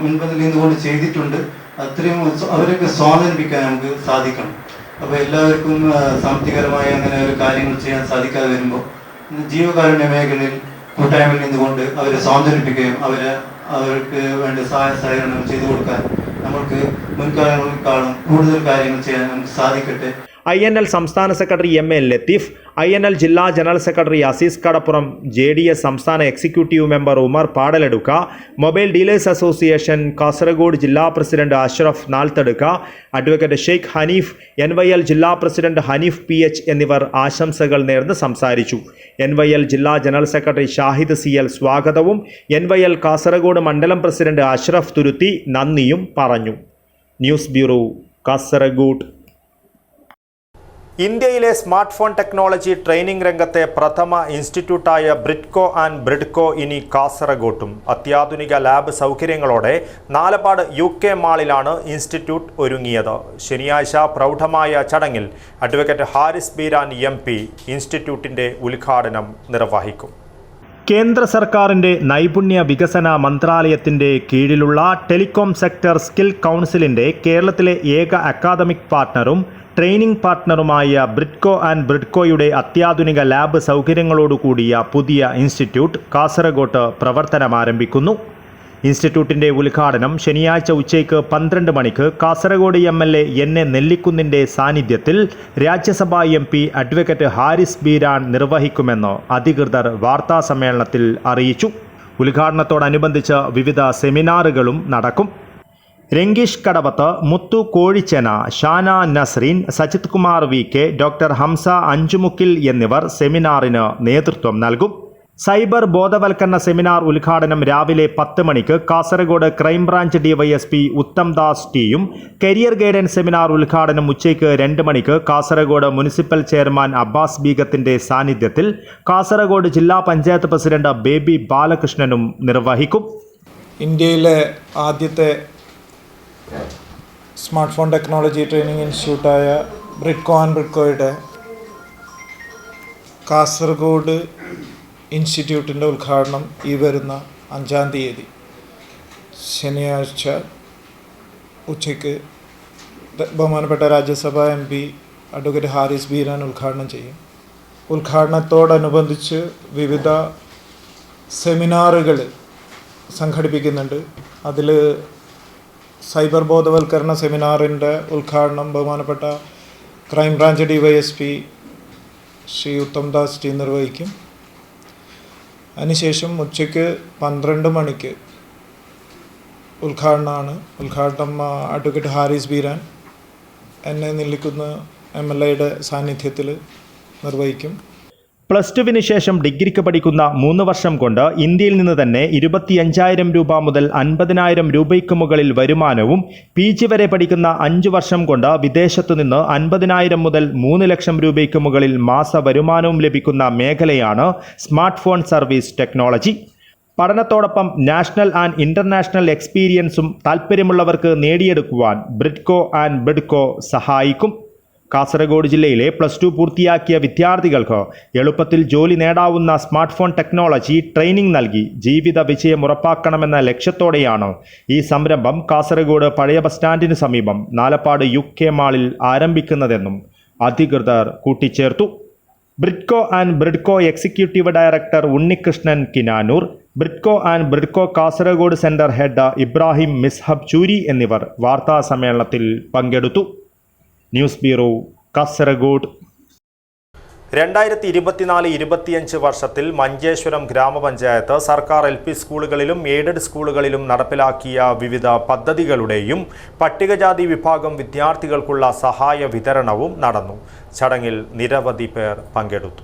മുൻപന്തിൽ നിന്നുകൊണ്ട് ചെയ്തിട്ടുണ്ട്. അത്രയും അവരൊക്കെ സ്വാധീനിപ്പിക്കാൻ നമുക്ക് സാധിക്കണം. അപ്പോൾ എല്ലാവർക്കും സാമ്പത്തികപരമായി അങ്ങനെ ഒരു കാര്യങ്ങൾ ചെയ്യാൻ സാധിക്കാതെ വരുമ്പോൾ ജീവകാരുണ്യ മേഖലയിൽ കൂട്ടായ്മയിൽ നിന്നുകൊണ്ട് അവരെ സ്വാധീനിപ്പിക്കുകയും അവർക്ക് വേണ്ട സഹായ സഹകരണങ്ങൾ ചെയ്തു കൊടുക്കാൻ നമുക്ക് മുൻകാലങ്ങളെക്കാളും കൂടുതൽ കാര്യങ്ങൾ ചെയ്യാൻ നമുക്ക് സാധിക്കട്ടെ. INL സംസ്ഥാന സെക്രട്ടറി MA ലത്തീഫ്, INL ജില്ലാ general secretary Azeez Kadappuram, JDS സംസ്ഥാന executive member Umar Padaledukka, mobile dealers association Kasaragod ജില്ലാ president Ashraf Nalthadukka, advocate Sheikh Haneef, NYL ജില്ലാ പ്രസിഡന്റ് ഹനീഫ് PH എന്നിവർ ആശംസകൾ നേർന്ന് സംസാരിച്ചു. NYL ജില്ലാ ജനറൽ സെക്രട്ടറി ഷാഹിദ് CL സ്വാഗതവും NYL കാസർഗോഡ് മണ്ഡലം പ്രസിഡന്റ് അഷ്റഫ് തുരുത്തി നന്ദിയും പറഞ്ഞു. News bureau, Kasaragod. ഇന്ത്യയിലെ സ്മാർട്ട് ഫോൺ ടെക്നോളജി ട്രെയിനിംഗ് രംഗത്തെ പ്രഥമ ഇൻസ്റ്റിറ്റ്യൂട്ടായ ബ്രിഡ്കോ ആൻഡ് ബ്രിഡ്കോ ഇനി കാസർഗോട്ടും. അത്യാധുനിക ലാബ് സൗകര്യങ്ങളോടെ നാലപ്പാട് UK മാളിലാണ് ഇൻസ്റ്റിറ്റ്യൂട്ട് ഒരുങ്ങിയത്. ശനിയാഴ്ച പ്രൗഢമായ ചടങ്ങിൽ അഡ്വക്കേറ്റ് ഹാരിസ് ബീരാൻ MP ഇൻസ്റ്റിറ്റ്യൂട്ടിൻ്റെ ഉദ്ഘാടനം നിർവഹിക്കും. കേന്ദ്ര സർക്കാരിൻ്റെ നൈപുണ്യ വികസന മന്ത്രാലയത്തിൻ്റെ കീഴിലുള്ള ടെലികോം സെക്ടർ സ്കിൽ കൗൺസിലിൻ്റെ കേരളത്തിലെ ഏക അക്കാദമിക് പാർട്ട്ണറും ട്രെയിനിംഗ് പാർട്ട്ണറുമായ ബ്രിഡ്കോ ആൻഡ് ബ്രിഡ്കോയുടെ അത്യാധുനിക ലാബ് സൗകര്യങ്ങളോടുകൂടിയ പുതിയ ഇൻസ്റ്റിറ്റ്യൂട്ട് കാസർഗോട്ട് പ്രവർത്തനമാരംഭിക്കുന്നു. ഇൻസ്റ്റിറ്റ്യൂട്ടിൻ്റെ ഉദ്ഘാടനം ശനിയാഴ്ച ഉച്ചയ്ക്ക് 12 മണിക്ക് കാസർഗോഡ് MLA NA നെല്ലിക്കുന്നിൻ്റെ സാന്നിധ്യത്തിൽ രാജ്യസഭാ MP അഡ്വക്കേറ്റ് ഹാരിസ് ബീരാൻ നിർവഹിക്കുമെന്ന് അധികൃതർ വാർത്താസമ്മേളനത്തിൽ അറിയിച്ചു. ഉദ്ഘാടനത്തോടനുബന്ധിച്ച് വിവിധ സെമിനാറുകളും നടക്കും. രംഗീഷ് കടവത്ത്, മുത്തു കോഴിച്ചന, ഷാന നസ്രീൻ, സജിത് കുമാർ VK, ഡോക്ടർ ഹംസ അഞ്ചുമുക്കിൽ എന്നിവർ സെമിനാറിന് നേതൃത്വം നൽകും. സൈബർ ബോധവൽക്കരണ സെമിനാർ ഉദ്ഘാടനം രാവിലെ 10 മണിക്ക് കാസർഗോഡ് ക്രൈംബ്രാഞ്ച് DYSP ഉത്തം ദാസ് ടിയും, കരിയർ ഗൈഡൻസ് സെമിനാർ ഉദ്ഘാടനം ഉച്ചയ്ക്ക് 2 മണിക്ക് കാസർഗോഡ് മുനിസിപ്പൽ ചെയർമാൻ അബ്ബാസ് ബീഗത്തിന്റെ സാന്നിധ്യത്തിൽ കാസർഗോഡ് ജില്ലാ പഞ്ചായത്ത് പ്രസിഡന്റ് ബേബി ബാലകൃഷ്ണനും നിർവഹിക്കും. ഇന്ത്യയിലെ ആദ്യത്തെ സ്മാർട്ട് ഫോൺ ടെക്നോളജി ട്രെയിനിങ് ഇൻസ്റ്റിറ്റ്യൂട്ടായ ബ്രിഡ്കോ ആൻഡ് ബ്രിഡ്കോയുടെ കാസർഗോഡ് ഇൻസ്റ്റിറ്റ്യൂട്ടിൻ്റെ ഉദ്ഘാടനം ഈ വരുന്ന 5-ാം തീയതി ശനിയാഴ്ച ഉച്ചയ്ക്ക് ബഹുമാനപ്പെട്ട രാജ്യസഭാ MP അഡ്വക്കേറ്റ് ഹാരിസ് ബീരാൻ ഉദ്ഘാടനം ചെയ്യും. ഉദ്ഘാടനത്തോടനുബന്ധിച്ച് വിവിധ സെമിനാറുകൾ സംഘടിപ്പിക്കുന്നുണ്ട്. അതിൽ സൈബർ ബോധവൽക്കരണ സെമിനാറിൻ്റെ ഉദ്ഘാടനം ബഹുമാനപ്പെട്ട crime branch DYSP Shri Uthamdas G നിർവഹിക്കും. അതിനുശേഷം ഉച്ചയ്ക്ക് 12 മണിക്ക് ഉദ്ഘാടനം അഡ്വക്കേറ്റ് ഹാരിസ് ബീരാൻ എന്നെ നെല്ലിക്കുന്ന MLA സാന്നിധ്യത്തിൽ നിർവഹിക്കും. +2 ശേഷം ഡിഗ്രിക്ക് പഠിക്കുന്ന 3 വർഷം കൊണ്ട് ഇന്ത്യയിൽ നിന്ന് തന്നെ 25,000 രൂപ മുതൽ 50,000 രൂപയ്ക്ക് മുകളിൽ വരുമാനവും PG വരെ പഠിക്കുന്ന 5 വർഷം കൊണ്ട് വിദേശത്തു നിന്ന് 50,000 മുതൽ 3 ലക്ഷം രൂപയ്ക്ക് മുകളിൽ മാസ വരുമാനവും ലഭിക്കുന്ന മേഖലയാണ് സ്മാർട്ട് ഫോൺ സർവീസ് ടെക്നോളജി. പഠനത്തോടൊപ്പം നാഷണൽ ആൻഡ് ഇന്റർനാഷണൽ എക്സ്പീരിയൻസും താൽപ്പര്യമുള്ളവർക്ക് നേടിയെടുക്കുവാൻ ബ്രിഡ്കോ ആൻഡ് ബിഡ്കോ സഹായിക്കും. കാസർഗോഡ് ജില്ലയിലെ +2 പൂർത്തിയാക്കിയ വിദ്യാർത്ഥികൾക്ക് എളുപ്പത്തിൽ ജോലി നേടാവുന്ന സ്മാർട്ട് ഫോൺ ടെക്നോളജി ട്രെയിനിംഗ് നൽകി ജീവിത വിജയം ഉറപ്പാക്കണമെന്ന ലക്ഷ്യത്തോടെയാണ് ഈ സംരംഭം കാസർഗോഡ് പഴയ ബസ് സ്റ്റാൻഡിന് സമീപം നാലപ്പാട് UK മാളിൽ ആരംഭിക്കുന്നതെന്നും അധികൃതർ കൂട്ടിച്ചേർത്തു. Bridco and Bridco executive director Unnikrishnan Kinanoor, Bridco and Bridco Kasaragod centre head Ibrahim Mishab Choori എന്നിവർ വാർത്താ സമ്മേളനത്തിൽ പങ്കെടുത്തു. News bureau, Kasaragod. 2024-25 വർഷത്തിൽ മഞ്ചേശ്വരം ഗ്രാമപഞ്ചായത്ത് സർക്കാർ LP സ്കൂളുകളിലും എയ്ഡഡ് സ്കൂളുകളിലും നടപ്പിലാക്കിയ വിവിധ പദ്ധതികളുടെയും പട്ടികജാതി വിഭാഗം വിദ്യാർത്ഥികൾക്കുള്ള സഹായ വിതരണവും നടന്നു. ചടങ്ങിൽ നിരവധി പേർ പങ്കെടുത്തു.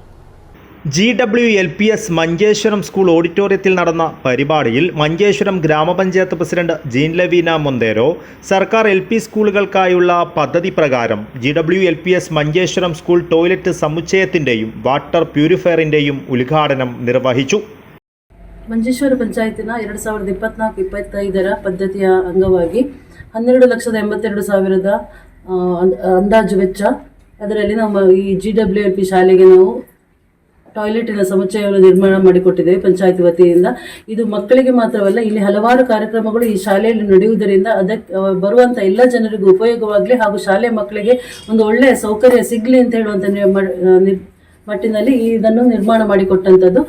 GWLPS മഞ്ചേശ്വരം സ്കൂൾ ഓഡിറ്റോറിയത്തിൽ നടന്ന പരിപാടിയിൽ മഞ്ചേശ്വരം ഗ്രാമപഞ്ചായത്ത് പ്രസിഡന്റ് ജീൻ ലവീന മൊന്തേരോ സർക്കാർ LP സ്കൂളുകൾക്കായുള്ള പദ്ധതി പ്രകാരം GWLPS മഞ്ചേശ്വരം സ്കൂൾ ടോയ്ലറ്റ് സമുച്ചയത്തിൻ്റെയും വാട്ടർ പ്യൂരിഫയറിൻ്റെയും ഉദ്ഘാടനം നിർവഹിച്ചു. ಮಂಜೇಶ್ವರ ಪಂಚಾಯತಿನ 2024-25 ಪದ್ಧತಿಯ ಅಂಗವಾಗಿ 12,82,000 ಅಂದಾಜು ವೆಚ್ಚ. ಅದರಲ್ಲಿ ನಮ್ಮ ಈ GWLP ಶಾಲೆಗೆ ನಾವು ಟಾಯ್ಲೆಟಿನ ಸಮುಚ್ಚಯವನ್ನು ನಿರ್ಮಾಣ ಮಾಡಿಕೊಟ್ಟಿದ್ದೇವೆ ಪಂಚಾಯತ್ ವತಿಯಿಂದ. ಇದು ಮಕ್ಕಳಿಗೆ ಮಾತ್ರವಲ್ಲ, ಇಲ್ಲಿ ಹಲವಾರು ಕಾರ್ಯಕ್ರಮಗಳು ಈ ಶಾಲೆಯಲ್ಲಿ ನಡೆಯುವುದರಿಂದ ಅದಕ್ಕೆ ಬರುವಂಥ ಎಲ್ಲ ಜನರಿಗೂ ಉಪಯೋಗವಾಗಲಿ ಹಾಗೂ ಶಾಲೆ ಮಕ್ಕಳಿಗೆ ಒಂದು ಒಳ್ಳೆಯ ಸೌಕರ್ಯ ಸಿಗಲಿ ಅಂತ ಹೇಳುವಂಥ ಮಟ್ಟಿನಲ್ಲಿ ಇದನ್ನು ನಿರ್ಮಾಣ ಮಾಡಿಕೊಟ್ಟಂಥದ್ದು.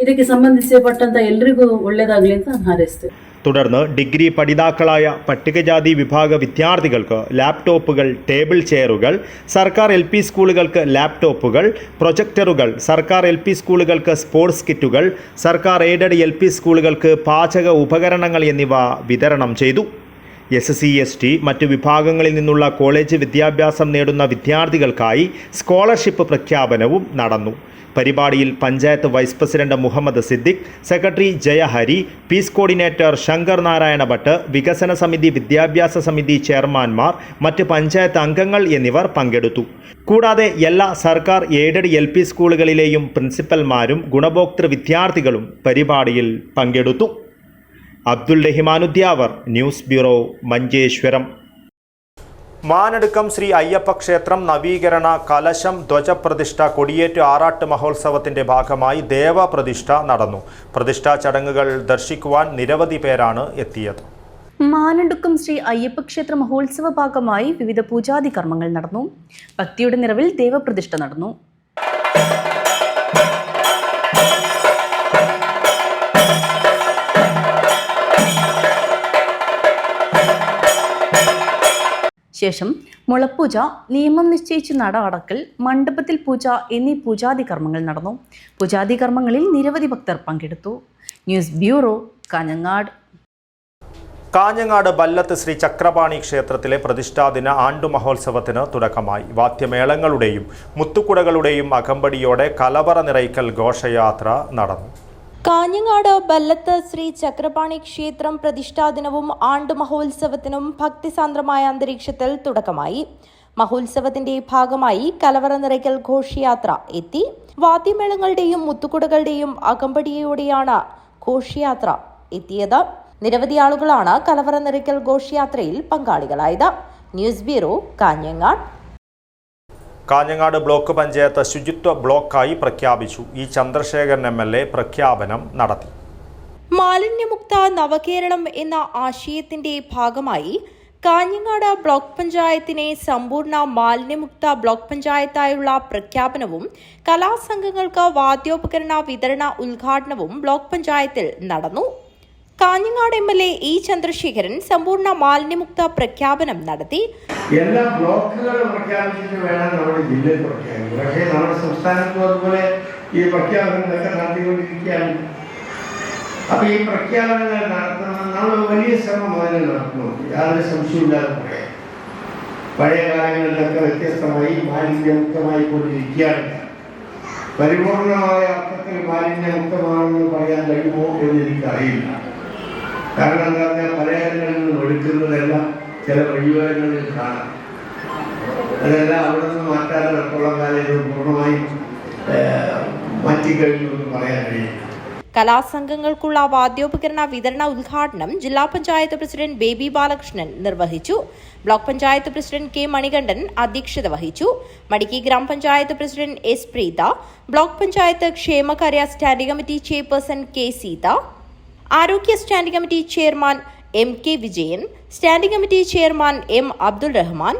ಇದಕ್ಕೆ ಸಂಬಂಧಿಸಲ್ಪಟ್ಟಂಥ ಎಲ್ಲರಿಗೂ ಒಳ್ಳೆಯದಾಗಲಿ ಅಂತ ಹಾರೈಸ್ತೇವೆ. തുടർന്ന് ഡിഗ്രി പഠിതാക്കളായ പട്ടികജാതി വിഭാഗ വിദ്യാർത്ഥികൾക്ക് ലാപ്ടോപ്പുകൾ, ടേബിൾ ചെയറുകൾ, സർക്കാർ LP സ്കൂളുകൾക്ക് ലാപ്ടോപ്പുകൾ, പ്രൊജക്ടറുകൾ, സർക്കാർ LP സ്കൂളുകൾക്ക് സ്പോർട്സ് കിറ്റുകൾ, സർക്കാർ എയ്ഡഡ് LP സ്കൂളുകൾക്ക് പാചക ഉപകരണങ്ങൾ എന്നിവ വിതരണം ചെയ്തു. SC ST മറ്റ് വിഭാഗങ്ങളിൽ നിന്നുള്ള കോളേജ് വിദ്യാഭ്യാസം നേടുന്ന വിദ്യാർത്ഥികൾക്കായി സ്കോളർഷിപ്പ് പ്രഖ്യാപനവും നടന്നു. പരിപാടിയിൽ panchayat vice president Muhammad Siddique, secretary Jayahari, peace coordinator Shankar Narayana Bhat, വികസന സമിതി, വിദ്യാഭ്യാസ സമിതി ചെയർമാൻമാർ, മറ്റ് പഞ്ചായത്ത് അംഗങ്ങൾ എന്നിവർ പങ്കെടുത്തു. കൂടാതെ എല്ലാ സർക്കാർ എയ്ഡഡ് LP സ്കൂളുകളിലെയും പ്രിൻസിപ്പൽമാരും ഗുണഭോക്തൃ വിദ്യാർത്ഥികളും പരിപാടിയിൽ പങ്കെടുത്തു. Abdul റഹിമാനുദ്യാവർ, news bureau, Manjeshwaram. മാനടുക്കം ശ്രീ അയ്യപ്പ ക്ഷേത്രം നവീകരണ കലശം ധ്വജപ്രതിഷ്ഠ കൊടിയേറ്റ് ആറാട്ട് മഹോത്സവത്തിന്റെ ഭാഗമായി ദേവപ്രതിഷ്ഠ നടന്നു. പ്രതിഷ്ഠാ ചടങ്ങുകൾ ദർശിക്കുവാൻ നിരവധി പേരാണ് എത്തിയത്. മാനടുക്കം ശ്രീ അയ്യപ്പ ക്ഷേത്ര മഹോത്സവ ഭാഗമായി വിവിധ പൂജാതി കർമ്മങ്ങൾ നടന്നു. ഭക്തിയുടെ നിറവിൽ ദേവപ്രതിഷ്ഠ നടന്നു. ശേഷം മുളപ്പൂജ, നിയമം നിശ്ചയിച്ച് നട അടക്കൽ, മണ്ഡപത്തിൽ പൂജ എന്നീ പൂജാതി കർമ്മങ്ങൾ നടന്നു. പൂജാതി കർമ്മങ്ങളിൽ നിരവധി ഭക്തർ പങ്കെടുത്തു. News bureau, Kanhangad. കാഞ്ഞങ്ങാട് ബല്ലത്ത് ശ്രീ ചക്രപാണി ക്ഷേത്രത്തിലെ പ്രതിഷ്ഠാദിന ആണ്ടു മഹോത്സവത്തിന് തുടക്കമായി. വാദ്യമേളങ്ങളുടെയും മുത്തുക്കുടകളുടെയും അകമ്പടിയോടെ കലവറ നിറയ്ക്കൽ ഘോഷയാത്ര നടന്നു. കാഞ്ഞങ്ങാട് ബല്ലത്ത് ശ്രീ ചക്രപാണി ക്ഷേത്രം പ്രതിഷ്ഠാദിനവും ആണ്ടു മഹോത്സവത്തിനും ഭക്തിസാന്ദ്രമായ അന്തരീക്ഷത്തിൽ തുടക്കമായി. മഹോത്സവത്തിന്റെ ഭാഗമായി കലവറ നിറയ്ക്കൽ ഘോഷയാത്ര എത്തി. വാദ്യമേളങ്ങളുടെയും മുത്തുകുടകളുടെയും അകമ്പടിയോടെയാണ് ഘോഷയാത്ര എത്തിയത്. നിരവധി ആളുകളാണ് കലവറ നിറയ്ക്കൽ ഘോഷയാത്രയിൽ പങ്കാളികളായത്. News bureau, Kanhangad. Kanhangad block panchayat ശുചിത്വ ബ്ലോക്കായി പ്രഖ്യാപിച്ചു. ഇ ചന്ദ്രശേഖരൻ MLA പ്രഖ്യാപനം നടത്തി. മാലിന്യമുക്ത നവകേരളം എന്ന ആശയത്തിന്റെ ഭാഗമായി കാഞ്ഞങ്ങാട് ബ്ലോക്ക് പഞ്ചായത്തിനെ സമ്പൂർണ്ണ മാലിന്യമുക്ത ബ്ലോക്ക് പഞ്ചായത്തായുള്ള പ്രഖ്യാപനവും കലാസംഘങ്ങൾക്ക് വാദ്യോപകരണ വിതരണ ഉദ്ഘാടനവും ബ്ലോക്ക് പഞ്ചായത്തിൽ നടന്നു. കാഞ്ഞങ്ങാട് MLA ഇ ചന്ദ്രശേഖരൻ സമ്പൂർണ്ണ മാലിന്യമുക്ത പ്രഖ്യാപനം നടത്തി. എല്ലാ ബ്ലോക്കുകളും പ്രഖ്യാപിച്ചിട്ട് വേണം നമ്മുടെ ജില്ലയിൽ പ്രഖ്യാപിക്കും. പക്ഷേ നമ്മുടെ സംസ്ഥാനത്തും അതുപോലെ ഈ പ്രഖ്യാപനങ്ങളൊക്കെ നടത്തിക്കൊണ്ടിരിക്കുകയാണ്. അപ്പോൾ ഈ പ്രഖ്യാപനങ്ങൾ നടത്തുന്ന നമ്മൾ വലിയ ശ്രമം അതിന് നടത്തുന്നു, യാതൊരു സംശയമില്ലാതെ പറയാം. പഴയ കാലങ്ങളിലൊക്കെ വ്യത്യസ്തമായി മാലിന്യമുക്തമായി കൊണ്ടിരിക്കുകയാണ്. പരിപൂർണമായ അർത്ഥത്തിൽ മാലിന്യമുക്തമാണെന്ന് പറയാൻ കഴിയുമോ എന്ന് എനിക്കറിയില്ല. കാരണം എന്താ പറഞ്ഞാൽ പലയിടങ്ങളിൽ നിന്നും എടുക്കുന്നതെല്ലാം ചില വഴിവേഗങ്ങളിൽ കാണാം. അതെല്ലാം അവിടെ നിന്ന് മാറ്റാതെ നടത്തുള്ള കാര്യം പൂർണ്ണമായും മാറ്റിക്കഴിഞ്ഞു പറയാൻ കഴിയില്ല. കലാസംഘങ്ങൾക്കുള്ള വാദ്യോപകരണ വിതരണ ഉദ്ഘാടനം ജില്ലാ പഞ്ചായത്ത് പ്രസിഡന്റ് ബേബി ബാലകൃഷ്ണൻ നിർവഹിച്ചു. Block panchayat president K Manikandan അധ്യക്ഷത വഹിച്ചു. മടിക്കി ഗ്രാമപഞ്ചായത്ത് president S Preetha, block panchayat ക്ഷേമകാര്യ standing committee chairperson K Seetha, ആരോഗ്യ standing committee chairman MK Vijayan, standing committee chairman M Abdul Rahman,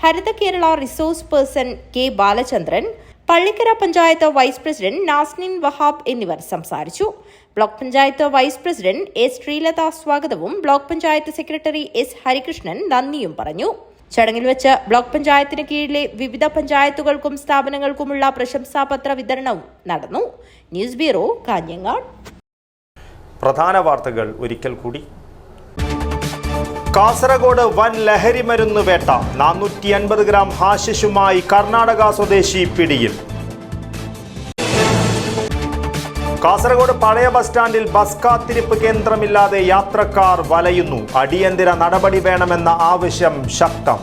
Haritha Kerala resource person K Balachandran, Pallikkara panchayat vice president Nasnin Wahab എന്നിവർ സംസാരിച്ചു. Block panchayat vice president S Sreelatha സ്വാഗതവും block panchayat secretary S Harikrishnan നന്ദിയും പറഞ്ഞു. ചടങ്ങിൽ വെച്ച് ബ്ലോക്ക് പഞ്ചായത്തിന് കീഴിലെ വിവിധ പഞ്ചായത്തുകൾക്കും സ്ഥാപനങ്ങൾക്കുമുള്ള പ്രശംസാപത്ര വിതരണവും നടന്നു. News bureau, Kanhangad. പ്രധാന വാർത്തകൾ ഒരിക്കൽ കൂടി. കാസർഗോഡ് വൻ ലഹരി മരുന്ന് വേട്ട. 450 ഗ്രാം ഹാഷിഷുമായി കർണാടക സ്വദേശി പിടിയിൽ. കാസർഗോഡ് പഴയ ബസ് സ്റ്റാൻഡിൽ ബസ് കാത്തിരിപ്പ് കേന്ദ്രമില്ലാതെ യാത്രക്കാർ വലയുന്നു. അടിയന്തര നടപടി വേണമെന്ന ആവശ്യം ശക്തം.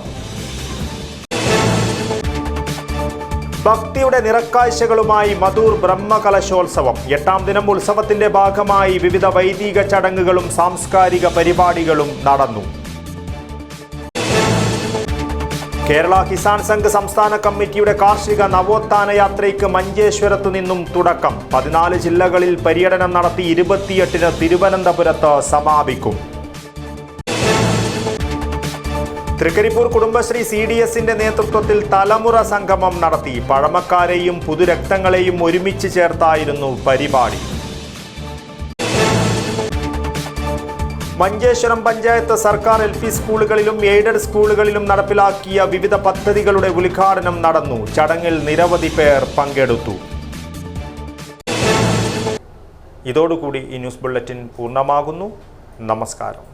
ഭക്തിയുടെ നിറക്കാഴ്ചകളുമായി മധൂർ ബ്രഹ്മകലശോത്സവം. 8ാം ദിനം ഉത്സവത്തിന്റെ ഭാഗമായി വിവിധ വൈദിക ചടങ്ങുകളും സാംസ്കാരിക പരിപാടികളും നടന്നു. കേരള കിസാൻ സംഘ് സംസ്ഥാന കമ്മിറ്റിയുടെ കാർഷിക നവോത്ഥാന യാത്രയ്ക്ക് മഞ്ചേശ്വരത്തു നിന്നും തുടക്കം. 14 ജില്ലകളിൽ പര്യടനം നടത്തി 28-ന് തിരുവനന്തപുരത്ത് സമാപിക്കും. തൃക്കരിപ്പൂർ കുടുംബശ്രീ CDSന്റെ നേതൃത്വത്തിൽ തലമുറ സംഗമം നടത്തി. പഴമക്കാരെയും പുതുരക്തങ്ങളെയും ഒരുമിച്ച് ചേർത്തായിരുന്നു പരിപാടി. മഞ്ചേശ്വരം പഞ്ചായത്ത് സർക്കാർ LP സ്കൂളുകളിലും എയ്ഡഡ് സ്കൂളുകളിലും നടപ്പിലാക്കിയ വിവിധ പദ്ധതികളുടെ ഉദ്ഘാടനം നടന്നു. ചടങ്ങിൽ നിരവധി പേർ പങ്കെടുത്തു. ഇതോടുകൂടി ഈ ന്യൂസ് ബുള്ളറ്റിൻ പൂർണ്ണമാകുന്നു. നമസ്കാരം.